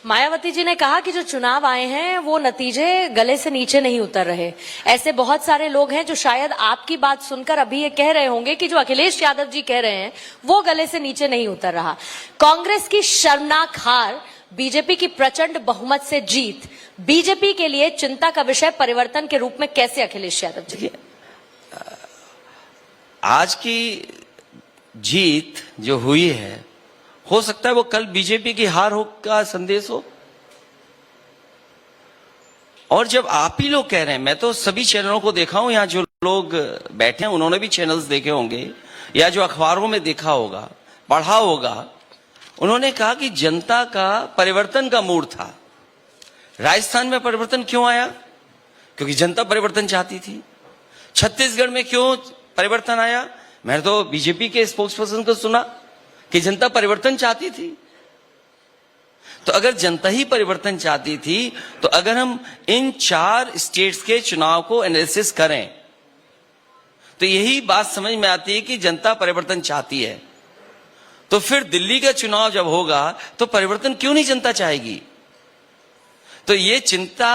मायावती जी ने कहा कि जो चुनाव आए हैं वो नतीजे गले से नीचे नहीं उतर रहे। ऐसे बहुत सारे लोग हैं जो शायद आपकी बात सुनकर अभी ये कह रहे होंगे कि जो अखिलेश यादव जी कह रहे हैं वो गले से नीचे नहीं उतर रहा। कांग्रेस की शर्मनाक हार, बीजेपी की प्रचंड बहुमत से जीत, बीजेपी के लिए चिंता का विषय परिवर्तन के रूप में कैसे अखिलेश यादव जी? आज की जीत जो हुई है, हो सकता है वो कल बीजेपी की हार हो का संदेश हो। और जब आप ही लोग कह रहे हैं, मैं तो सभी चैनलों को देखा हूं, यहां जो लोग बैठे हैं उन्होंने भी चैनल्स देखे होंगे या जो अखबारों में देखा होगा, पढ़ा होगा, उन्होंने कहा कि जनता का परिवर्तन का मूड था। राजस्थान में परिवर्तन क्यों आया? क्योंकि जनता परिवर्तन चाहती थी। छत्तीसगढ़ में क्यों परिवर्तन आया? मैंने तो बीजेपी के स्पोक्स पर्सन को सुना कि जनता परिवर्तन चाहती थी। तो अगर जनता ही परिवर्तन चाहती थी, तो अगर हम इन 4 स्टेट्स के चुनाव को एनालिसिस करें तो यही बात समझ में आती है कि जनता परिवर्तन चाहती है। तो फिर दिल्ली का चुनाव जब होगा तो परिवर्तन क्यों नहीं जनता चाहेगी? तो ये चिंता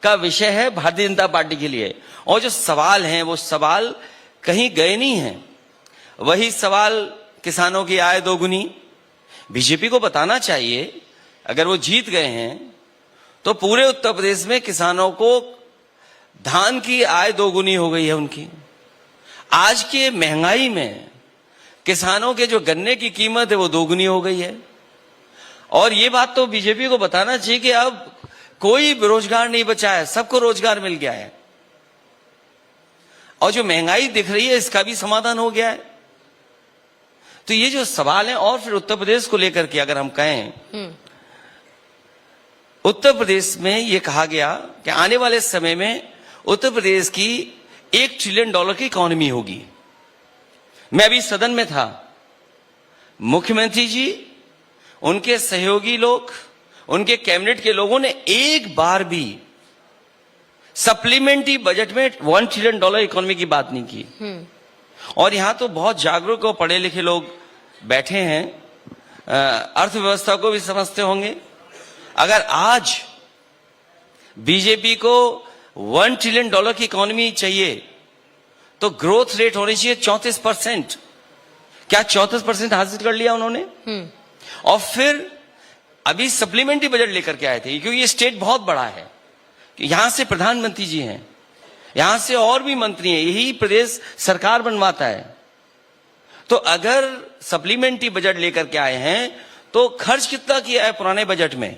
का विषय है भारतीय जनता पार्टी के लिए। और जो सवाल हैं वो सवाल कहीं गए नहीं हैं। वही सवाल किसानों की आय दोगुनी, बीजेपी को बताना चाहिए अगर वो जीत गए हैं तो पूरे उत्तर प्रदेश में किसानों को धान की आय दोगुनी हो गई है उनकी। आज के महंगाई में किसानों के जो गन्ने की कीमत है वो दोगुनी हो गई है। और ये बात तो बीजेपी को बताना चाहिए कि अब कोई बेरोजगार नहीं बचा है, सबको रोजगार मिल गया है। और जो महंगाई दिख रही है इसका भी समाधान हो गया है। तो ये जो सवाल है, और फिर उत्तर प्रदेश को लेकर के अगर हम कहें, उत्तर प्रदेश में ये कहा गया कि आने वाले समय में उत्तर प्रदेश की $1 ट्रिलियन की इकोनॉमी होगी। मैं अभी सदन में था, मुख्यमंत्री जी, उनके सहयोगी लोग, उनके कैबिनेट के लोगों ने एक बार भी सप्लीमेंट्री बजट में $1 ट्रिलियन इकोनॉमी की बात नहीं की। और यहां तो बहुत जागरूक और पढ़े लिखे लोग बैठे हैं, अर्थव्यवस्था को भी समझते होंगे। अगर आज बीजेपी को $1 ट्रिलियन की इकोनॉमी चाहिए तो ग्रोथ रेट होनी चाहिए 34%। क्या 34% हासिल कर लिया उन्होंने? और फिर अभी सप्लीमेंट्री बजट लेकर के आए थे, क्योंकि ये स्टेट बहुत बड़ा है। यहां से प्रधानमंत्री जी हैं, यहां से और भी मंत्री हैं, यही प्रदेश सरकार बनवाता है। तो अगर सप्लीमेंट्री बजट लेकर के आए हैं तो खर्च कितना किया है पुराने बजट में?